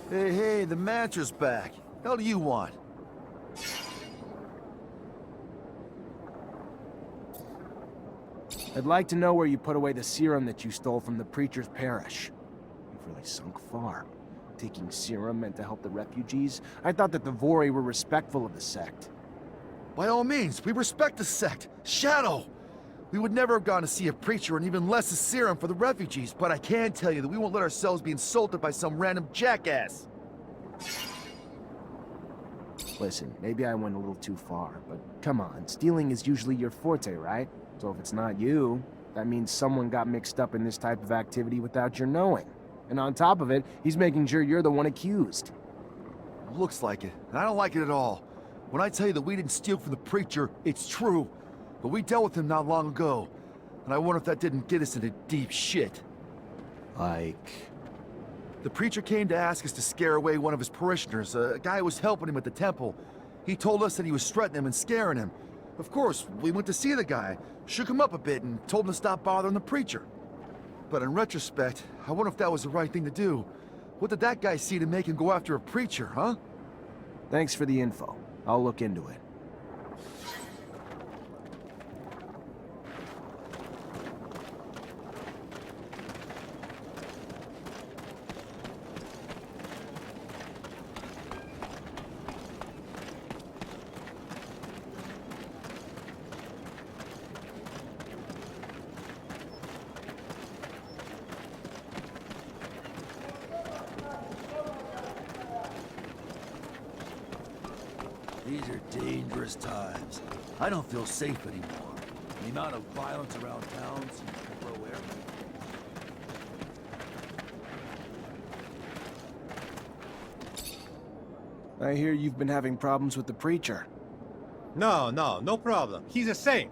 Hey, the Mancer's back. Hell do you want? I'd like to know where you put away the serum that you stole from the preacher's parish. You've really sunk far. Taking serum meant to help the refugees? I thought that the Vory were respectful of the sect. By all means, we respect the sect. Shadow! We would never have gone to see a preacher and even less a serum for the refugees, but I can tell you that we won't let ourselves be insulted by some random jackass. Listen, maybe I went a little too far, but come on, stealing is usually your forte, right? So if it's not you, that means someone got mixed up in this type of activity without your knowing. And on top of it, he's making sure you're the one accused. Looks like it, and I don't like it at all. When I tell you that we didn't steal from the preacher, it's true. But we dealt with him not long ago, and I wonder if that didn't get us into deep shit. Like... The preacher came to ask us to scare away one of his parishioners, a guy who was helping him at the temple. He told us that he was threatening him and scaring him. Of course, we went to see the guy, shook him up a bit, and told him to stop bothering the preacher. But in retrospect, I wonder if that was the right thing to do. What did that guy see to make him go after a preacher, huh? Thanks for the info. I'll look into it. These are dangerous times. I don't feel safe anymore. The amount of violence around town seems to grow everywhere. I hear you've been having problems with the preacher. No problem. He's a saint.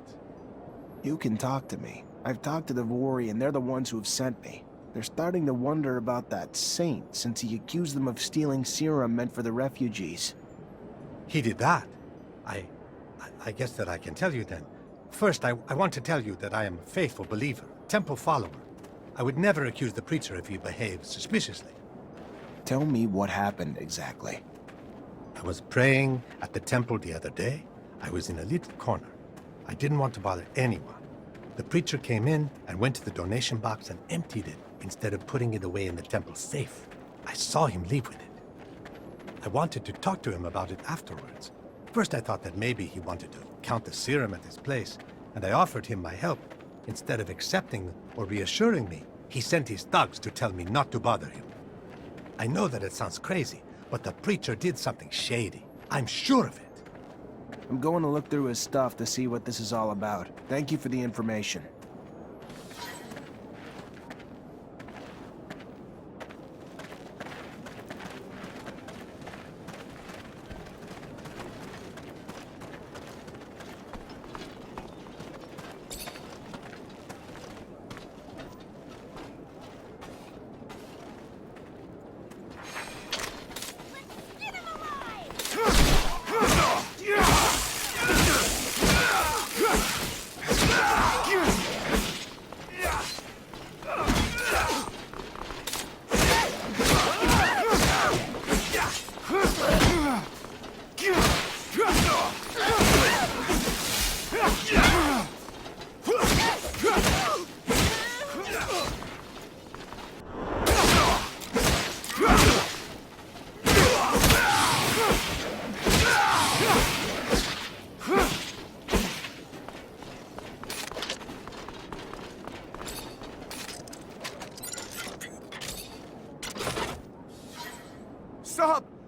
You can talk to me. I've talked to the Vory, and they're the ones who have sent me. They're starting to wonder about that saint, since he accused them of stealing serum meant for the refugees. He did that? I guess that I can tell you then. First, I want to tell you that I am a faithful believer, temple follower. I would never accuse the preacher if he behaved suspiciously. Tell me what happened exactly. I was praying at the temple the other day. I was in a little corner. I didn't want to bother anyone. The preacher came in and went to the donation box and emptied it instead of putting it away in the temple safe. I saw him leave with it. I wanted to talk to him about it afterwards. First I thought that maybe he wanted to count the serum at his place, and I offered him my help. Instead of accepting or reassuring me, he sent his thugs to tell me not to bother him. I know that it sounds crazy, but the preacher did something shady. I'm sure of it. I'm going to look through his stuff to see what this is all about. Thank you for the information.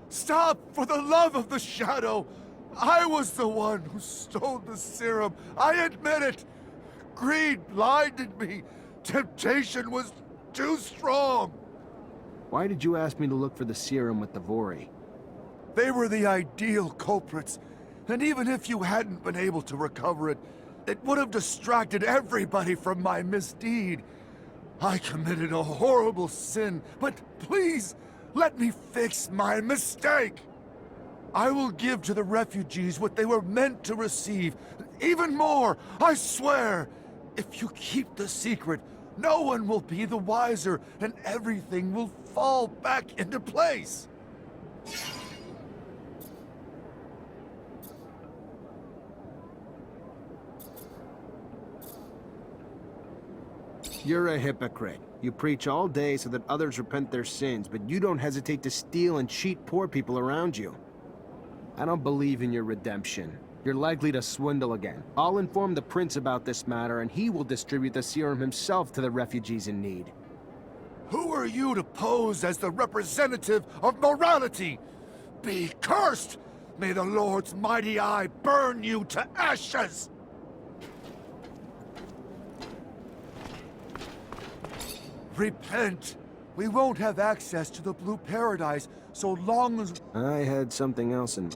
Stop! For the love of the Shadow! I was the one who stole the serum. I admit it. Greed blinded me. Temptation was too strong. Why did you ask me to look for the serum with the Vory? They were the ideal culprits. And even if you hadn't been able to recover it, it would have distracted everybody from my misdeed. I committed a horrible sin, but please, let me fix my mistake. I will give to the refugees what they were meant to receive. Even more, I swear. If you keep the secret, no one will be the wiser, and everything will fall back into place. You're a hypocrite. You preach all day so that others repent their sins, but you don't hesitate to steal and cheat poor people around you. I don't believe in your redemption. You're likely to swindle again. I'll inform the prince about this matter, and he will distribute the serum himself to the refugees in need. Who are you to pose as the representative of morality? Be cursed! May the Lord's mighty eye burn you to ashes! Repent! We won't have access to the Blue Paradise so long as... I had something else in...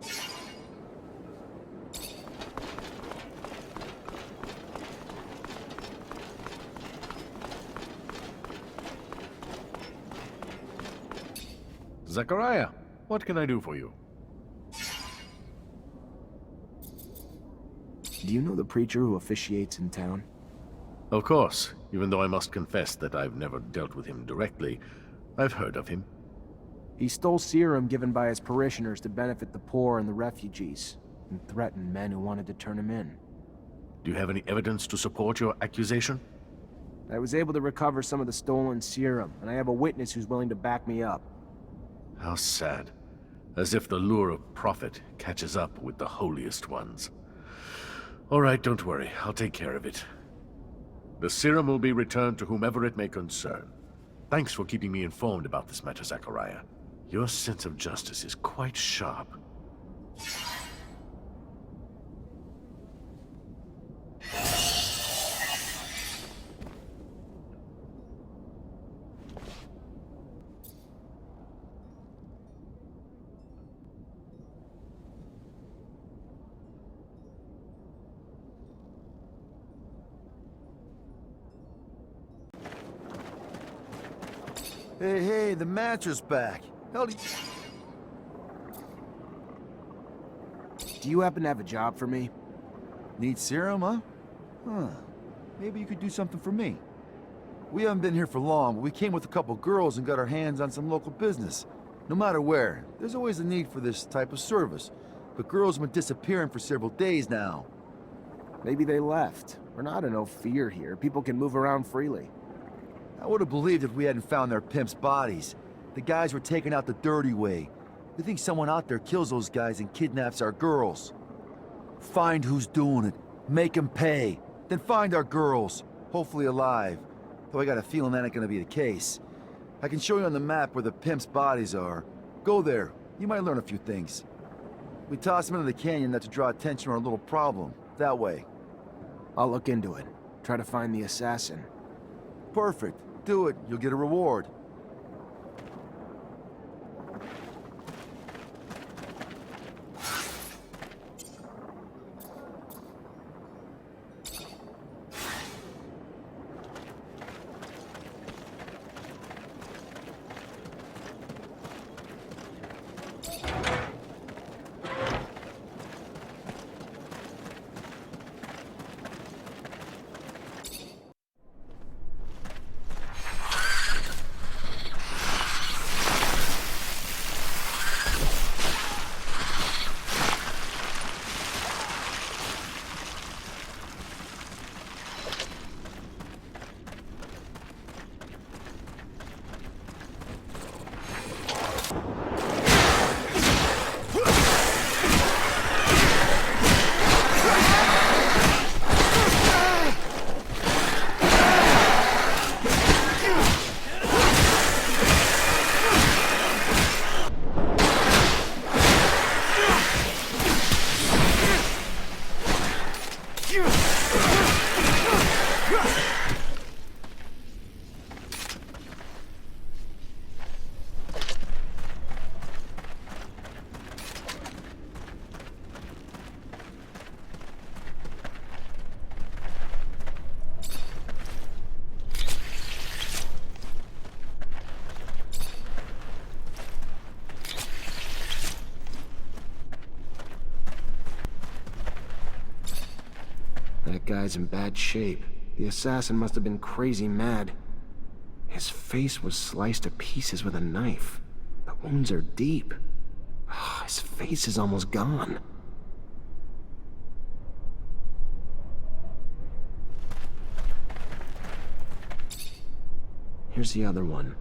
Zachariah, what can I do for you? Do you know the preacher who officiates in town? Of course, even though I must confess that I've never dealt with him directly, I've heard of him. He stole serum given by his parishioners to benefit the poor and the refugees, and threatened men who wanted to turn him in. Do you have any evidence to support your accusation? I was able to recover some of the stolen serum, and I have a witness who's willing to back me up. How sad. As if the lure of profit catches up with the holiest ones. All right, don't worry. I'll take care of it. The serum will be returned to whomever it may concern. Thanks for keeping me informed about this matter, Zachariah. Your sense of justice is quite sharp. Hey, the mattress back. Hell do you... Do you happen to have a job for me? Need serum, huh? Huh. Maybe you could do something for me. We haven't been here for long, but we came with a couple girls and got our hands on some local business. No matter where, there's always a need for this type of service. But girls have been disappearing for several days now. Maybe they left. We're not in no fear here. People can move around freely. I would have believed if we hadn't found their pimps' bodies. The guys were taken out the dirty way. We think someone out there kills those guys and kidnaps our girls. Find who's doing it. Make them pay. Then find our girls. Hopefully alive. Though I got a feeling that ain't gonna be the case. I can show you on the map where the pimps' bodies are. Go there. You might learn a few things. We toss them into the canyon not to draw attention to our little problem. That way. I'll look into it. Try to find the assassin. Perfect. Do it. You'll get a reward. That guy's in bad shape. The assassin must have been crazy mad. His face was sliced to pieces with a knife. The wounds are deep. His face is almost gone. Here's the other one.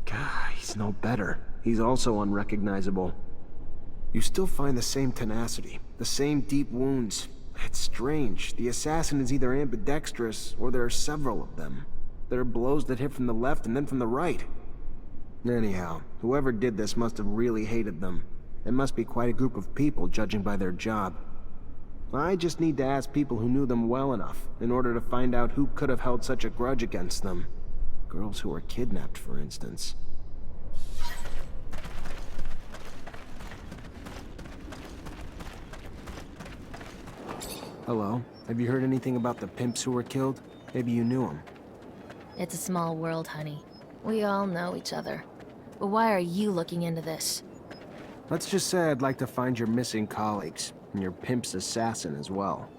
God, he's no better. He's also unrecognizable. You still find the same tenacity, the same deep wounds. It's strange. The assassin is either ambidextrous, or there are several of them. There are blows that hit from the left and then from the right. Anyhow, whoever did this must have really hated them. It must be quite a group of people, judging by their job. I just need to ask people who knew them well enough, in order to find out who could have held such a grudge against them. Girls who were kidnapped, for instance. Hello? Have you heard anything about the pimps who were killed? Maybe you knew them. It's a small world, honey. We all know each other. But why are you looking into this? Let's just say I'd like to find your missing colleagues, and your pimp's assassin as well.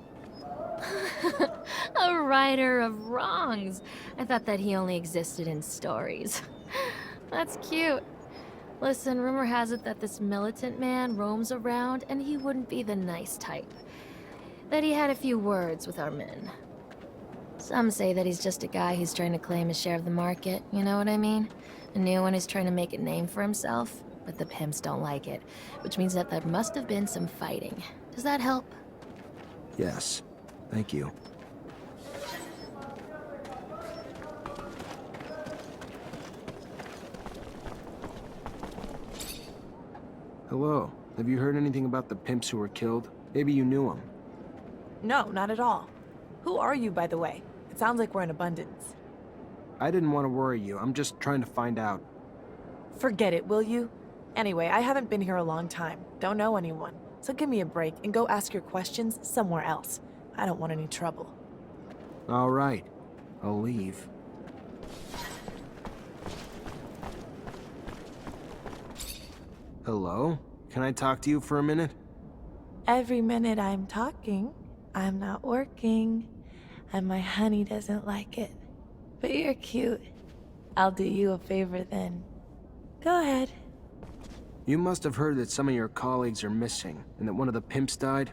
A righter of wrongs. I thought that he only existed in stories. That's cute. Listen, rumor has it that this militant man roams around, and he wouldn't be the nice type. That he had a few words with our men. Some say that he's just a guy who's trying to claim a share of the market, you know what I mean? A new one who's trying to make a name for himself, but the pimps don't like it, which means that there must have been some fighting. Does that help? Yes. Thank you. Hello. Have you heard anything about the pimps who were killed? Maybe you knew them. No, not at all. Who are you, by the way? It sounds like we're in abundance. I didn't want to worry you. I'm just trying to find out. Forget it, will you? Anyway, I haven't been here a long time. Don't know anyone. So give me a break and go ask your questions somewhere else. I don't want any trouble. All right. I'll leave. Hello? Can I talk to you for a minute? Every minute I'm talking, I'm not working. And my honey doesn't like it. But you're cute. I'll do you a favor then. Go ahead. You must have heard that some of your colleagues are missing, and that one of the pimps died?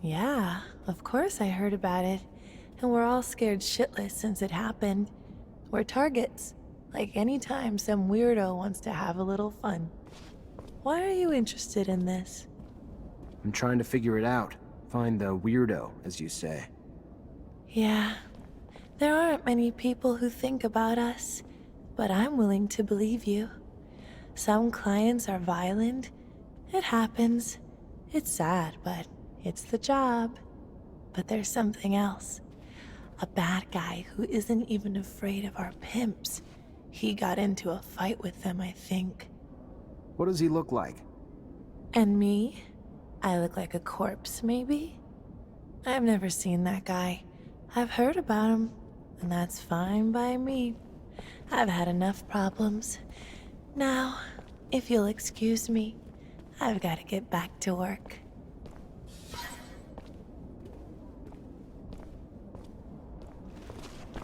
Yeah, of course I heard about it. And we're all scared shitless since it happened. We're targets. Like any time some weirdo wants to have a little fun. Why are you interested in this? I'm trying to figure it out. Find the weirdo, as you say. Yeah, there aren't many people who think about us, but I'm willing to believe you. Some clients are violent. It happens. It's sad, but it's the job. But there's something else. A bad guy who isn't even afraid of our pimps. He got into a fight with them, I think. What does he look like? And me? I look like a corpse, maybe? I've never seen that guy. I've heard about him, and that's fine by me. I've had enough problems. Now, if you'll excuse me, I've got to get back to work.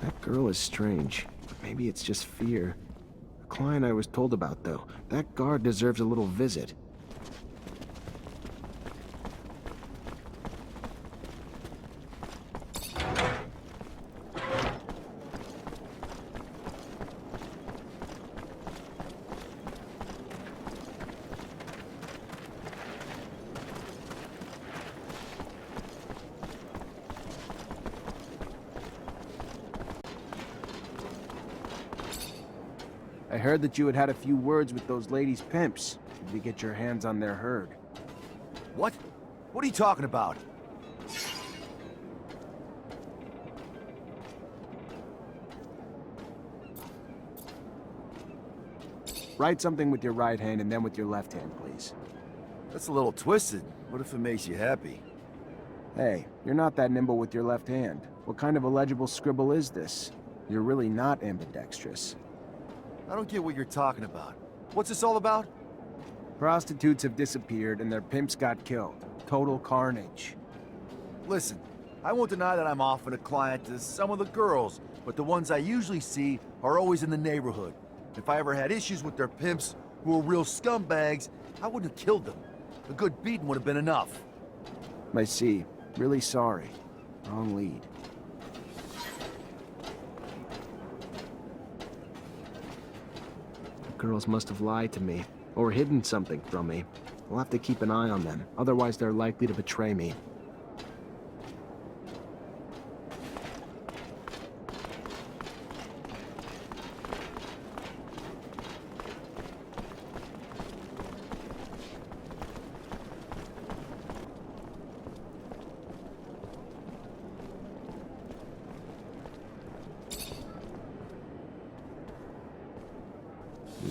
That girl is strange. Maybe it's just fear. The client I was told about, though, that guard deserves a little visit. I heard that you had had a few words with those ladies' pimps. Did you get your hands on their herd? What? What are you talking about? Write something with your right hand and then with your left hand, please. That's a little twisted. What if it makes you happy? Hey, you're not that nimble with your left hand. What kind of illegible scribble is this? You're really not ambidextrous. I don't get what you're talking about. What's this all about? Prostitutes have disappeared and their pimps got killed. Total carnage. Listen, I won't deny that I'm often a client to some of the girls, but the ones I usually see are always in the neighborhood. If I ever had issues with their pimps, who were real scumbags, I wouldn't have killed them. A good beating would have been enough. I see. Really sorry. Wrong lead. The girls must have lied to me, or hidden something from me. I'll have to keep an eye on them, otherwise they're likely to betray me.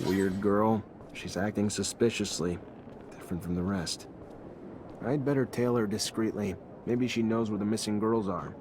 Weird girl. She's acting suspiciously. Different from the rest. I'd better tail her discreetly. Maybe she knows where the missing girls are.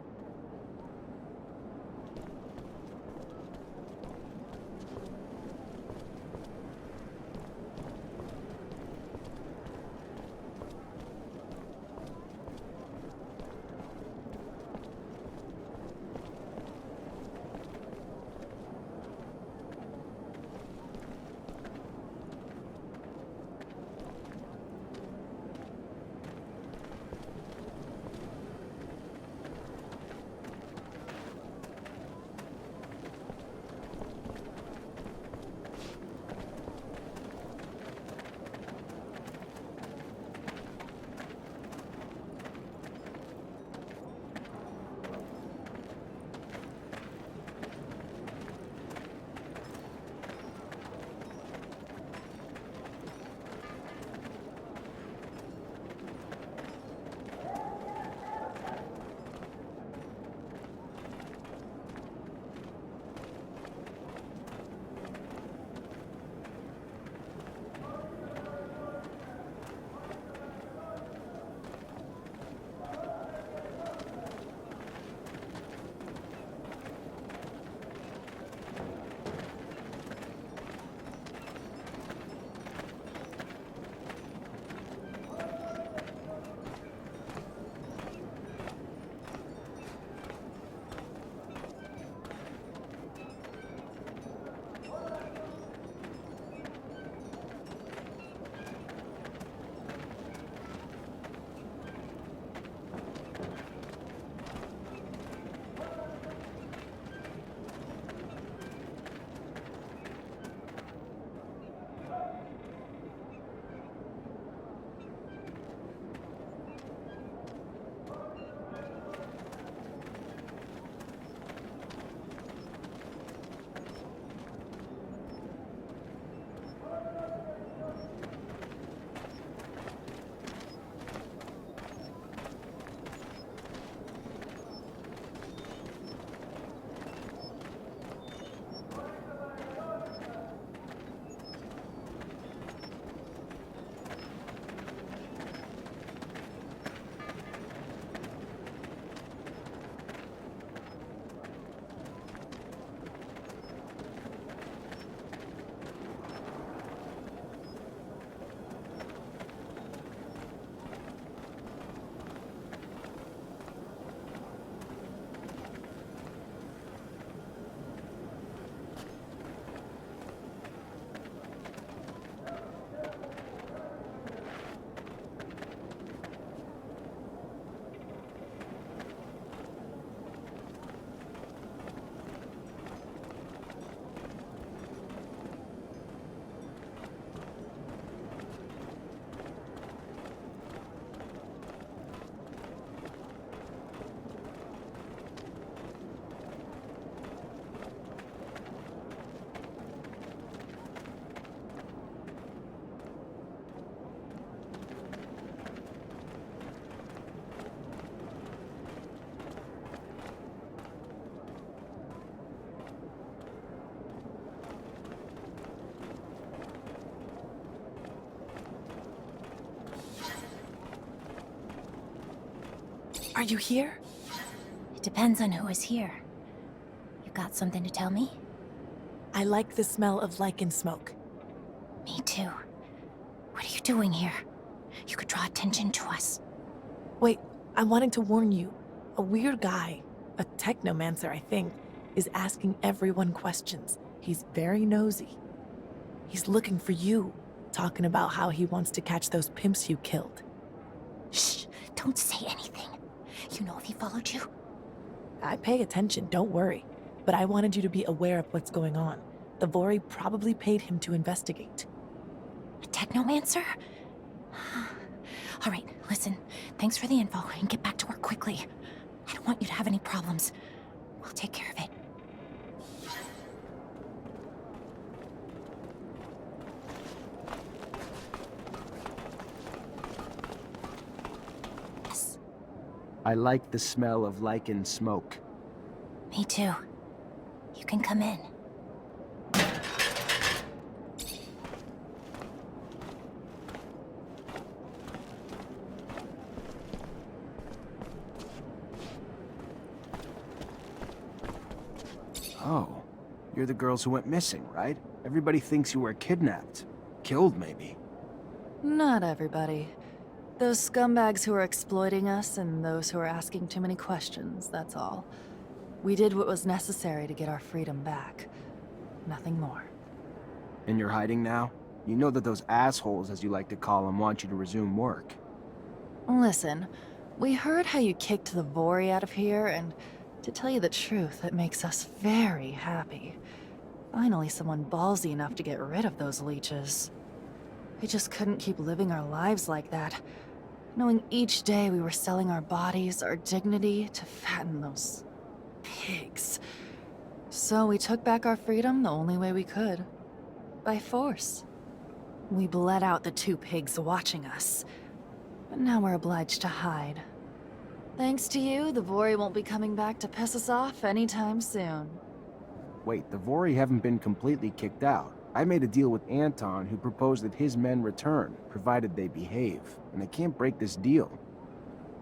Are you here? It depends on who is here. You got something to tell me? I like the smell of lichen smoke. Me too. What are you doing here? You could draw attention to us. Wait, I wanted to warn you. A weird guy, a Technomancer, I think, is asking everyone questions. He's very nosy. He's looking for you. talking about how he wants to catch those pimps you killed. Shh, don't say anything. You know if he followed you? I pay attention, don't worry. But I wanted you to be aware of what's going on. The Vory probably paid him to investigate. A Technomancer? All right, listen. Thanks for the info, and get back to work quickly. I don't want you to have any problems. We'll take care of it. Yes. I like the smell of lichen smoke. Me too. You can come in. Oh, you're the girls who went missing, right? Everybody thinks you were kidnapped. Killed, maybe. Not everybody. Those scumbags who are exploiting us and those who are asking too many questions, that's all. We did what was necessary to get our freedom back. Nothing more. And you're hiding now? You know that those assholes, as you like to call them, want you to resume work. Listen, we heard how you kicked the Vory out of here, and to tell you the truth, it makes us very happy. Finally someone ballsy enough to get rid of those leeches. We just couldn't keep living our lives like that, knowing each day we were selling our bodies, our dignity, to fatten those pigs. So we took back our freedom the only way we could. By force. We bled out the two pigs watching us. But now we're obliged to hide. Thanks to you, the Vory won't be coming back to piss us off anytime soon. Wait, the Vory haven't been completely kicked out. I made a deal with Anton who proposed that his men return, provided they behave. And they can't break this deal.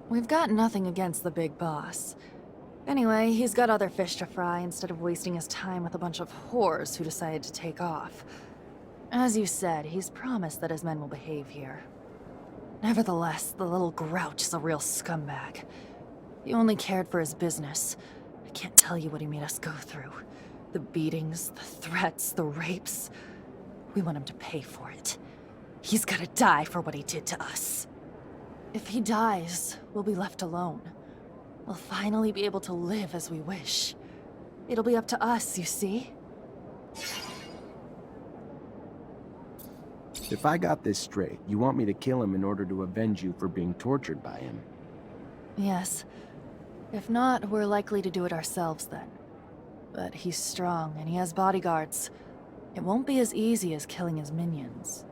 We've got nothing against the big boss. Anyway, he's got other fish to fry instead of wasting his time with a bunch of whores who decided to take off. As you said, he's promised that his men will behave here. Nevertheless, the little grouch is a real scumbag. He only cared for his business. I can't tell you what he made us go through. The beatings, the threats, the rapes. We want him to pay for it. He's gotta die for what he did to us. If he dies, we'll be left alone. We'll finally be able to live as we wish. It'll be up to us, you see? If I got this straight, you want me to kill him in order to avenge you for being tortured by him. Yes. If not, we're likely to do it ourselves then. But he's strong, and he has bodyguards. It won't be as easy as killing his minions.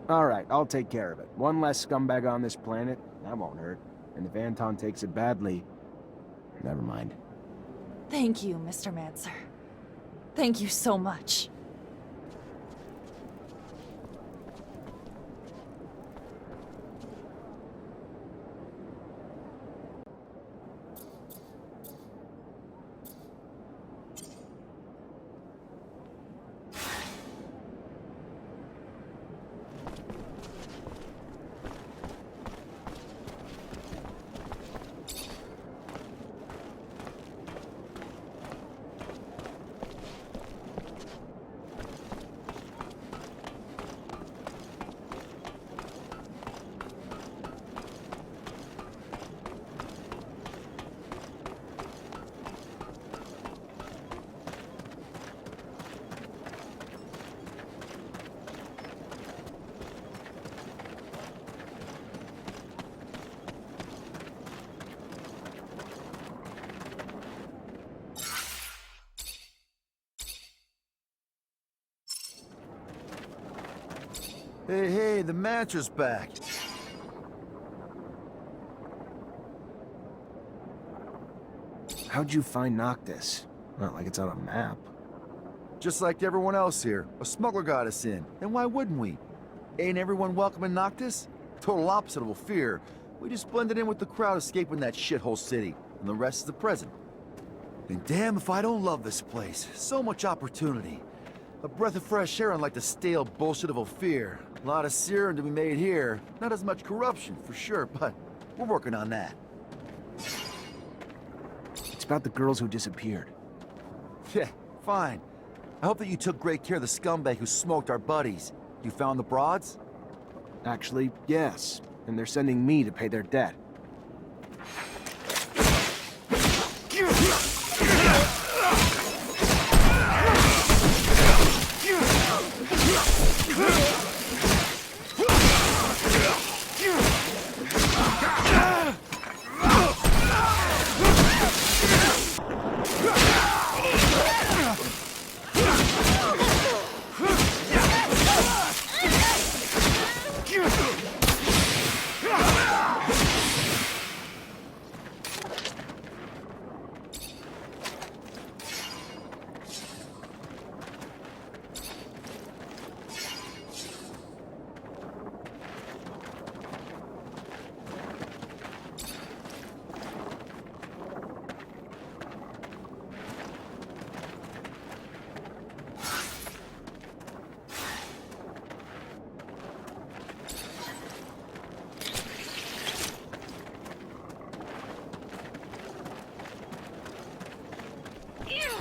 Alright, I'll take care of it. One less scumbag on this planet, that won't hurt. And if Anton takes it badly, never mind. Thank you, Mr. Mancer. Thank you so much. Hey, the Mancer's back. How'd you find Noctis? Not like it's on a map. Just like everyone else here. A smuggler got us in. And why wouldn't we? Ain't everyone welcome in Noctis? Total opposite of Ophir. We just blended in with the crowd escaping that shithole city. And the rest is the present. And damn if I don't love this place. So much opportunity. A breath of fresh air unlike the stale bullshit of Ophir. A lot of serum to be made here. Not as much corruption, for sure, but we're working on that. It's about the girls who disappeared. Yeah, fine. I hope that you took great care of the scumbag who smoked our buddies. You found the broads? Actually, yes. And they're sending me to pay their debt.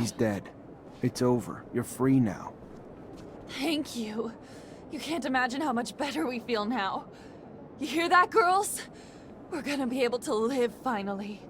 He's dead. It's over. You're free now. Thank you. You can't imagine how much better we feel now. You hear that, girls? We're gonna be able to live finally.